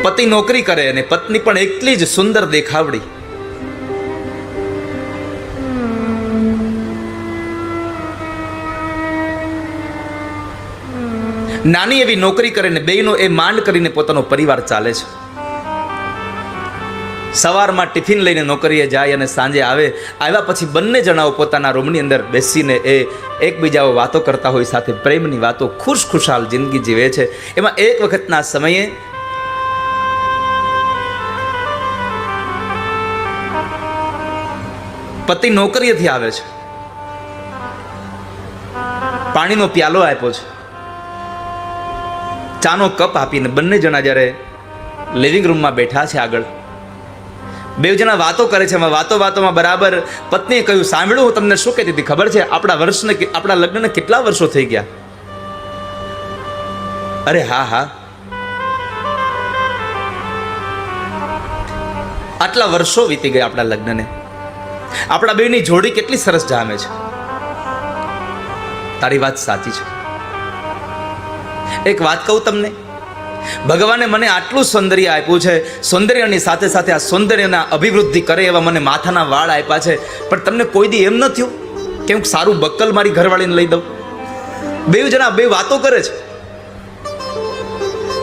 પતિ નોકરી કરે અને પત્ની પણ એટલી જ સુંદર દેખાવડી. નાની એવી નોકરી કરે ને બેયનો એ માંડ કરીને પોતાનો પરિવાર ચાલે છે. સવારમાં ટિફિન લઈને નોકરીએ જાય અને સાંજે આવ્યા પછી બંને જણાઓ પોતાના રૂમની અંદર બેસીને એ એકબીજાઓ વાતો કરતા હોય, સાથે પ્રેમની વાતો, ખુશખુશાલ જિંદગી જીવે છે. એમાં એક વખતના સમયે પતિ નોકરીએથી આવે છે, પાણીનો પ્યાલો આપ્યો છે, ચાનો કપ આપીને બંને જણા જ્યારે લિવિંગ રૂમમાં બેઠા છે આગળ, બે જણા વાતો કરે છે. વાતોમાં બરાબર પત્નીએ કહ્યું, સાંભળ્યું હું તમને શું કહેતી હતી ખબર છે, આપણા લગ્નને કેટલા વર્ષો થઈ ગયા? અરે હા, આટલા વર્ષો વીતી ગયા આપણા લગ્નને. આપણા બેની જોડી કેટલી સરસ જામે છે. તારી વાત સાચી છે. એક વાત કહું તમને, ભગવાને મને આટલું સૌંદર્ય આપ્યું છે, સૌંદર્યની સાથે સાથે આ સૌંદર્યના અભિવૃદ્ધિ કરે એવા મને માથાના વાળ આપ્યા છે, પણ તમને કોઈ દી એમ ન થયું કે હું સારું બક્કલ મારી ઘરવાળીને લઈ દઉં? બે જણા બે વાતો કરે છે,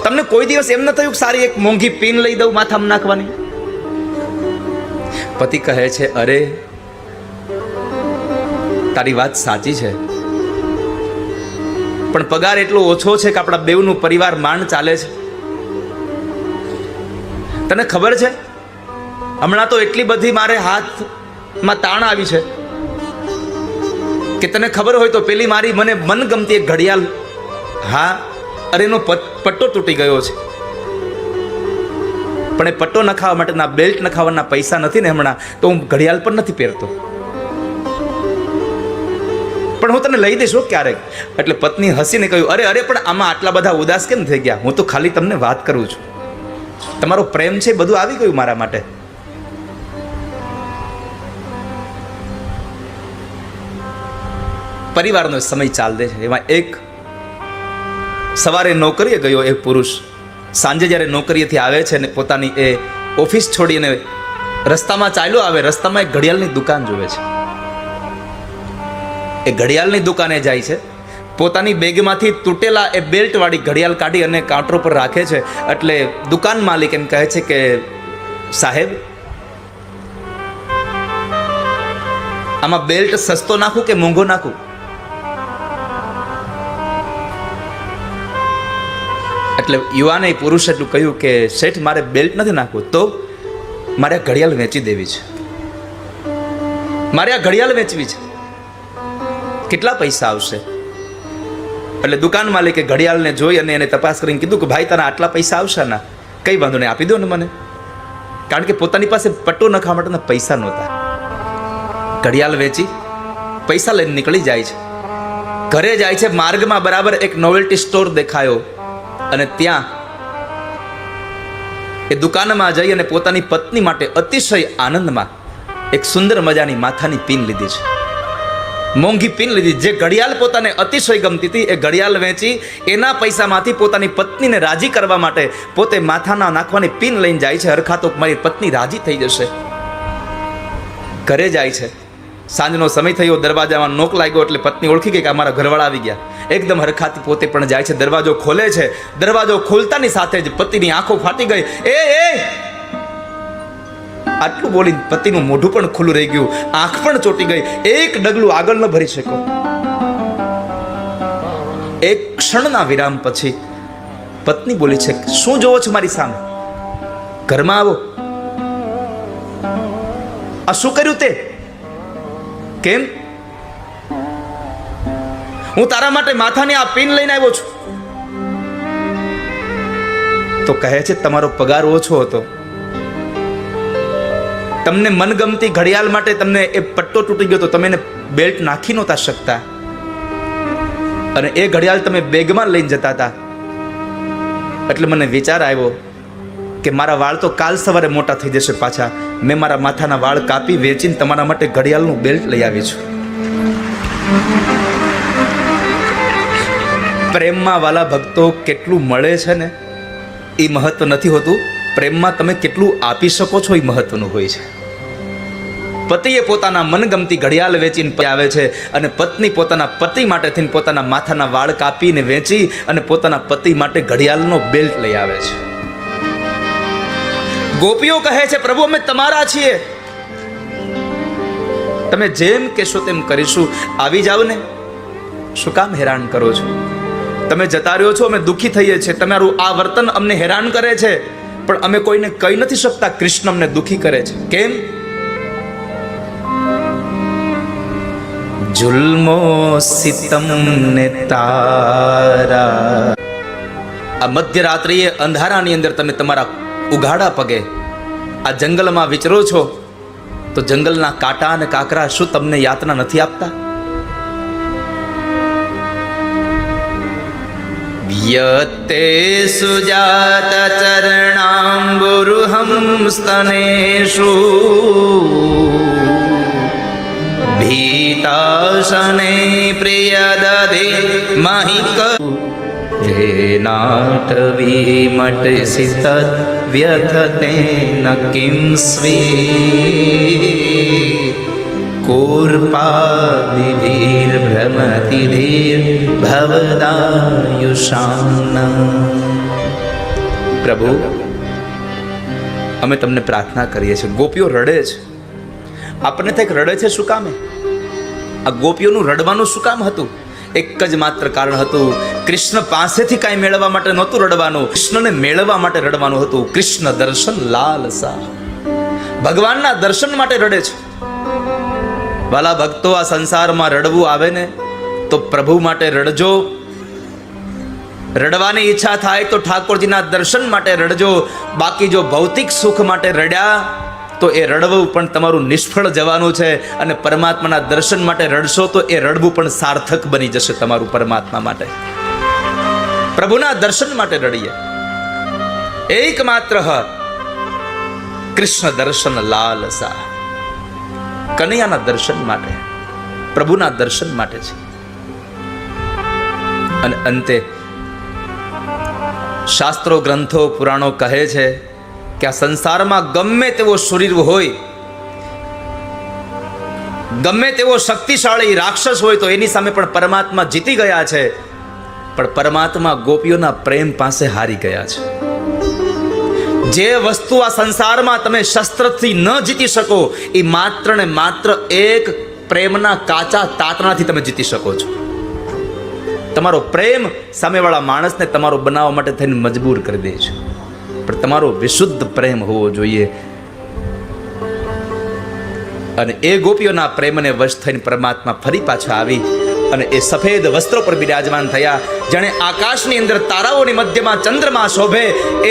તમને કોઈ દિવસ એમ ન થયું કે સારી એક મોંઘી પિન લઈ દઉં માથામાં નાખવાની? પતિ કહે છે, અરે તારી વાત સાચી છે, પણ પગાર એટલો ઓછો છે કે આપણા બેવનું પરિવાર માંડ ચાલે છે. તને ખબર છે, હમણાં તો એટલી બધી મારે હાથમાં તાણ આવી છે કે તને ખબર હોય તો પેલી મારી મને મનગમતી એક ઘડિયાળ, હા અરે એનો પટ્ટો તૂટી ગયો છે, પણ એ પટ્ટો નખાવવા માટેના બેલ્ટ નખાવવાના પૈસા નથી ને હમણાં, તો હું ઘડિયાળ પણ નથી પહેરતો, પણ હું તને લઈ દઈશ ક્યારેક. એટલે પત્ની હસીને કહ્યું, અરે પણ આમાં આટલા બધા ઉદાસ કેમ થઈ ગયા? હું તો ખાલી તમને વાત કરું છું, તમારો પ્રેમ છે બધું આવી ગયું મારા માટે. પરિવારનો સમય ચાલે છે. એમાં એક સવારે નોકરીએ ગયો એક પુરુષ સાંજે જ્યારે નોકરીએથી આવે છે ને પોતાની એ ઓફિસ છોડીને રસ્તામાં ચાલ્યો આવે, રસ્તામાં એક ઘડિયાળની દુકાન જોવે છે. એ ઘડિયાળની દુકાને જાય છે, પોતાની બેગમાંથી તૂટેલા એ બેલ્ટ વાળી ઘડિયાળ કાઢી અને કાઉન્ટર પર રાખે છે. એટલે દુકાન માલિક એમ કહે છે કે સાહેબ, આમાં બેલ્ટ સસ્તો નાખું કે મોંઘો નાખું? એટલે યુવાને પુરુષ એટલું કહ્યું કે શેઠ, મારે બેલ્ટ નથી નાખવું, તો મારે આ ઘડિયાળ વેચી દેવી છે, મારે આ ઘડિયાળ વેચવી છે, કેટલા પૈસા આવશે? એટલે દુકાન માલિકે ઘડિયાળને જોઈ અને એને તપાસ કરીને કીધું કે ભાઈ તારા આટલા પૈસા આવશે ના, કઈ વાંધો નહીં, આપી દો ને મને. કારણ કે પોતાની પાસે પટ્ટો નખાવા માટેના પૈસા નહોતા. ઘડિયાળ વેચી પૈસા લઈને નીકળી જાય છે. ઘરે જાય છે, માર્ગમાં બરાબર એક નોવેલ્ટી સ્ટોર દેખાયો અને ત્યાં એ દુકાનમાં જઈ અને પોતાની પત્ની માટે અતિશય આનંદમાં એક સુંદર મજાની માથાની પિન લીધી છે, મોંઘી પિન લીધી. જે ઘડિયાળ પોતાને અતિશય ગમતી હતી એ ઘડિયાળ વેચી એના પૈસામાંથી પોતાની પત્નીને રાજી કરવા માટે પોતે માથાના નાખવાની પિન લઈને જાય છે. હરખાતો મારી પત્ની રાજી થઈ જશે. ઘરે જાય છે, સાંજનો સમય થયો, દરવાજામાં નોક લાગ્યો એટલે પત્ની ઓળખી ગઈ કે અમારા ઘરવાળા આવી ગયા. એકદમ હરખાતી પોતે પણ જાય છે, દરવાજો ખોલે છે. દરવાજો ખોલતાની સાથે જ પતિની આંખો ફાટી ગઈ. એ આટલું બોલીને પતિનું મોઢું પણ ખુલ્લું રહી ગયું, આંખ પણ ચોટી ગઈ. એક ડગલું આગળ ન ભરી શક્યો. એક ક્ષણના વિરામ પછી પત્ની બોલી છે, શું જોવો છો મારી સામે? ઘરમાં આવો. આ શું કર્યું તે? કેમ? હું તારા માટે માથાની આ પિન લઈને આવ્યો છું. તો કહે છે તમારો પગાર ઓછો હતો, તમને મનગમતી ઘડિયાળ માટે તમને એ પટ્ટો તૂટી ગયો તો તમે એને બેલ્ટ નાખી નહોતા શકતા, અને એ ઘડિયાળ તમે બેગમાં લઈને જતા હતા. એટલે મને વિચાર આવ્યો કે મારા વાળ તો કાલ સવારે મોટા થઈ જશે પાછા, મેં મારા માથાના વાળ કાપી વેચીને તમારા માટે ઘડિયાળનું બેલ્ટ લઈ આવી છું. પ્રેમમાં વાલા ભક્તો કેટલું મળે છે ને, એ મહત્વ નથી હોતું. પ્રેમમાં તમે કેટલું આપી શકો છો એ મહત્વનું હોય છે. પતિએ પોતાના મનગમતી ઘડિયાળ વેચીને આવે છે અને પત્ની પોતાના પતિ માટે થઈને પોતાના માથાના વાળ કાપીને વેચી અને પોતાના પતિ માટે ઘડિયાળનો બેલ્ટ લઈ આવે છે. ગોપીઓ કહે છે, પ્રભુ અમે તમારા છીએ, તમે જેમ કહેશો તેમ કરીશું. આવી જાવ ને, શું કામ હેરાન કરો છો? તમે જતા રહ્યો છો, અમે દુઃખી થઈએ છીએ. તમારું આ વર્તન અમને હેરાન કરે છે, પણ અમે કોઈને કહી નથી શકતા. કૃષ્ણ અમને દુઃખી કરે છે. કેમ? જુલ્મો સિતમ ને તારા. આ મધ્યરાત્રિએ અંધારાની અંદર તમે તમારા ઉઘાડા પગે આ જંગલમાં વિચરો છો, તો જંગલના કાંટા અને કાકરા શું તમને યાતના નથી આપતા? યતે સુજાત ચરણાંબુરુહં સ્તનેષુ ભીતાશને પ્રિયદધે મહિક નાટવી મટસી તદ વ્યથતે ન કિં સ્વી કૂર્પાદિભીર ભ્રમતિધીર ભવદાયુષાન્નમ. પ્રભુ, અમે તમને પ્રાર્થના કરીએ છીએ. ગોપીઓ રડે છે, આપણને થાય રડે છે શું કામે? આ ગોપીઓનું રડવાનું શું કામ હતું? એક જ માત્ર કારણ હતું, કૃષ્ણ પાસેથી કાંઈ મેળવવા માટે નહોતું રડવાનું, કૃષ્ણને મેળવવા માટે રડવાનું હતું. કૃષ્ણ દર્શન લાલસા, ભગવાનના દર્શન માટે રડે છે. વાલા ભક્તો, આ સંસારમાં રડવું આવે ને તો પ્રભુ માટે રડજો. રડવાની ઈચ્છા થાય તો ઠાકોરજીના દર્શન માટે રડજો. બાકી જો ભૌતિક સુખ માટે રડ્યા તો એ રડવું પણ તમારું નિષ્ફળ જવાનું છે, અને પરમાત્માના દર્શન માટે રડશો તો એ રડવું પણ સાર્થક બની જશે તમારું પરમાત્મા માટે. પ્રભુના દર્શન માટે રડીએ. એકમાત્ર કૃષ્ણ દર્શન લાલસા, કનૈયાના દર્શન માટે, પ્રભુના દર્શન માટે છે. અને અંતે શાસ્ત્રો, ગ્રંથો, પુરાણો કહે છે કે આ સંસારમાં ગમે તેવો શરીર હોય, ગમે તેવો શક્તિશાળી રાક્ષસ હોય, તો એની સામે પણ પરમાત્મા જીતી ગયા છે. પણ પરમાત્મા ગોપીઓના પ્રેમ પાસે હારી ગયા છે. જે વસ્તુ આ સંસારમાં તમે શસ્ત્રથી ન જીતી શકો, એ માત્ર ને માત્ર એક પ્રેમના કાચા તાતણાથી તમે જીતી શકો છો. તમારો પ્રેમ સામેવાળા માણસને તમારો બનાવવા માટે થઈને મજબૂર કરી દે છે, પણ તમારો વિશુદ્ધ પ્રેમ હોવો જોઈએ. અને એ ગોપીઓના પ્રેમને વશ થઈને પરમાત્મા ફરી પાછા આવી અને એ સફેદ વસ્ત્રો પર બિરાજમાન થયા. જાણે આકાશની અંદર તારાઓની મધ્યમાં ચંદ્રમા શોભે,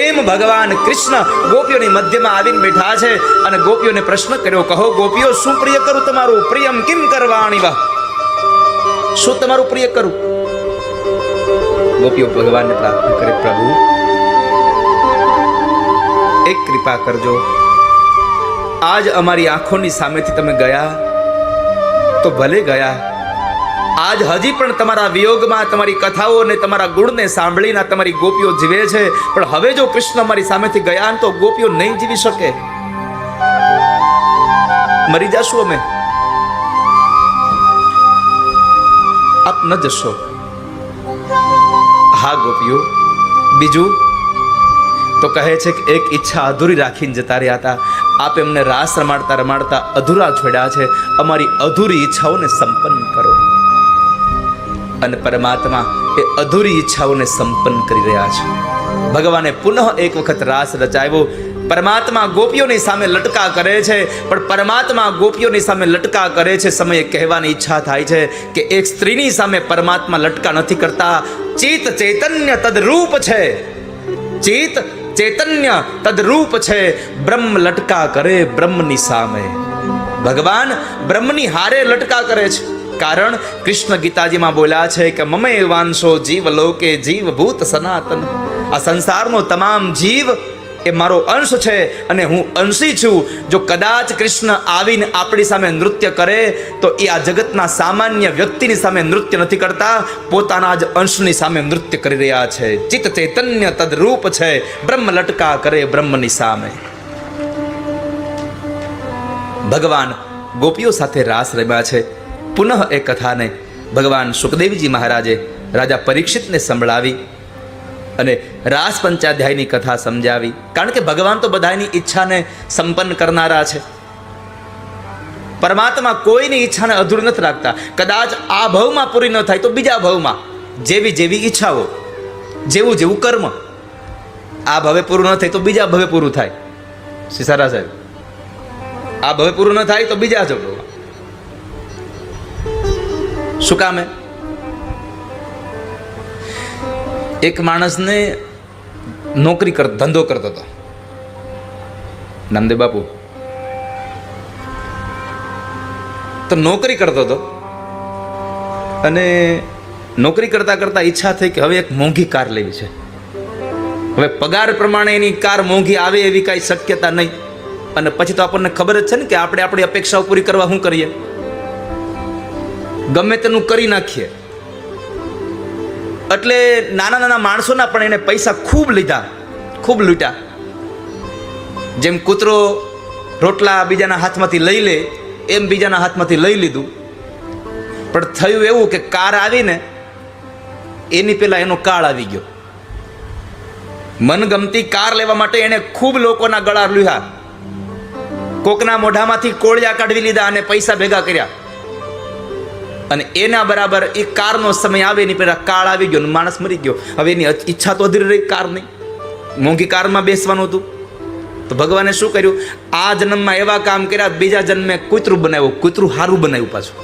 એમ ભગવાન કૃષ્ણ ગોપીઓની મધ્યમાં આવીને બેઠા છે. અને ગોપીઓને પ્રશ્ન કર્યો, કહો ગોપીઓ, શું પ્રિય કરું તમારું? પ્રિયમ કિમ કરવાણી વા, શું તમારું પ્રિય કરું? ગોપીઓ ભગવાનને પ્રાર્થના કરે, પ્રભુ એક કૃપા કરજો. આજ અમારી આંખોની સામેથી તમે ગયા તો ભલે ગયા, આજ હજી પણ તમારા વિયોગમાં તમારી કથાઓ અને તમારા ગુણને સાંભળીને તમારી ગોપીઓ જીવે છે. પણ હવે જો કૃષ્ણ અમારી સામેથી ગયા તો ગોપીઓ નહીં જીવી શકે, મરી જશું અમે. આપ ન જશો. હા ગોપીઓ, બીજું તો કહે છે કે એક ઈચ્છા અધૂરી રાખીને જતા રહ્યા હતા. આપ એમને રાસ રમાડતા રમાડતા અધૂરા છોડ્યા છે. અમારી અધૂરી ઈચ્છાઓને સંપન્ન કરો. અને પરમાત્મા એ અધૂરી ઈચ્છાઓને સંપન્ન કરી રહ્યા છે. ભગવાને પુનઃ એક વખત રાસ રચાવ્યો. પરમાત્મા ગોપીઓની સામે લટકા કરે છે, પણ પરમાત્મા ગોપીઓની સામે લટકા કરે છે સમયે કહેવાની ઈચ્છા થાય છે કે એક સ્ત્રીની સામે પરમાત્મા લટકા નથી કરતા. ચિત ચૈતન્ય તદરૂપ છે, ચિત ચૈતન્ય તદરૂપ છે. બ્રહ્મ લટકા કરે બ્રહ્મની સામે. ભગવાન બ્રહ્મની હારે લટકા કરે છે. કારણ કૃષ્ણ ગીતાજીમાં બોલ્યા છે કે મમે વાંશો જીવ લોકે જીવ ભૂત સનાતન. આ સંસારનો તમામ જીવ એ મારો અંશ છે અને હું અંશી છું. જો કદાચ કૃષ્ણ આવીને આપણી સામે નૃત્ય કરે તો એ આ જગતના સામાન્ય વ્યક્તિની સામે નૃત્ય નથી કરતા, પોતાના જ અંશની સામે નૃત્ય કરી રહ્યા છે. ચિત્ત ચૈતન્ય તદરૂપ છે, બ્રહ્મ લટકા કરે બ્રહ્મની સામે. ભગવાન ગોપીઓ સાથે રાસ રમ્યા છે. પુનઃ એ કથાને ભગવાન સુખદેવજી મહારાજે રાજા પરીક્ષિતને સંભળાવી અને રાસ પંચાધ્યાયની કથા સમજાવી. કારણ કે ભગવાન તો બધાની ઈચ્છાને સંપન્ન કરનારા છે. પરમાત્મા કોઈની ઈચ્છાને અધૂરી નથી રાખતા. કદાચ આ ભવમાં પૂરી ન થાય તો બીજા ભવમાં જેવી જેવી ઈચ્છાઓ, જેવું જેવું કર્મ, આ ભવે પૂરું ન થાય તો બીજા ભવે પૂરું થાય. સિસારા સાહેબ, આ ભવે પૂરું ન થાય તો બીજા જ ભવમાં. શું કામે? એક માણસને નોકરી ધંધો કરતો હતો નામદેવ બાપુ. તો નોકરી કરતો હતો અને નોકરી કરતા કરતા ઈચ્છા થઈ કે હવે એક મોંઘી કાર લેવી છે. હવે પગાર પ્રમાણે એની કાર મોંઘી આવે એવી કાંઈ શક્યતા નહીં. અને પછી તો આપણને ખબર જ છે ને કે આપણે આપણી અપેક્ષાઓ પૂરી કરવા શું કરીએ, ગમે તેનું કરી નાખીએ. એટલે નાના નાના માણસોના પણ એને પૈસા ખૂબ લીધા, ખૂબ લૂંટ્યા. જેમ કૂતરો રોટલા બીજાના હાથમાંથી લઈ લે એમ બીજાના હાથમાંથી લઈ લીધું. પણ થયું એવું કે કાર આવીને એની પહેલા એનો કાળ આવી ગયો. મનગમતી કાર લેવા માટે એને ખૂબ લોકોના ગળા લૂહ્યા, કોકના મોઢામાંથી કોળિયા કાઢવી લીધા અને પૈસા ભેગા કર્યા. અને એના બરાબર એ કારનો સમય આવે એની પહેલા કાળ આવી ગયો, માણસ મરી ગયો. હવે એની ઈચ્છા તો અધૂરી રહી કાર નહીં, મોંઘી કારમાં બેસવાનું હતું. તો ભગવાને શું કર્યું? આ જન્મમાં એવા કામ કર્યા, બીજા જન્મે કૂતરું બનાવ્યું. કૂતરું સારું બનાવ્યું પાછું,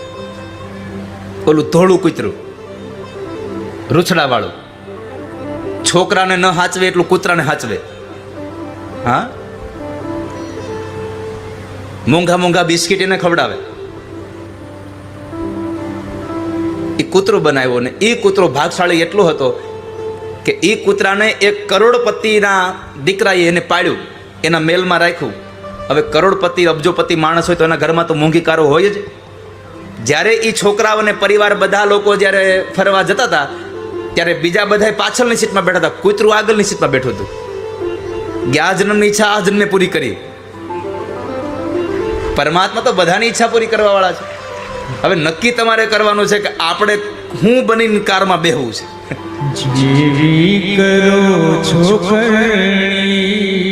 ઓલું ધોળું કૂતરું, રૂછડાવાળું. છોકરાને ન હાચવે એટલું કૂતરાને હાચવે. હા, મોંઘા મોંઘા બિસ્કીટ એને ખવડાવે. એ કૂતરો બનાવ્યો ને એ કૂતરો ભાગશાળી એટલો હતો કે એ કૂતરાને એક કરોડપતિના દીકરાએ એને પાડ્યું, એના મેલમાં રાખ્યું. હવે કરોડપતિ અબજોપતિ માણસ હોય તો એના ઘરમાં તો મોંઘી કારો હોય જ. જ્યારે એ છોકરાઓને પરિવાર બધા લોકો જ્યારે ફરવા જતા હતા ત્યારે બીજા બધા પાછળની સીટમાં બેઠા હતા, કૂતરું આગળની સીટમાં બેઠું હતું. આ જન્મની ઈચ્છા આ જન્મે પૂરી કરી. પરમાત્મા તો બધાની ઈચ્છા પૂરી કરવા વાળા છે. હવે નક્કી તમારે કરવાનું છે કે આપણે હું બનીને કારમાં બેહવું છે. જીવી કરો છો કરણી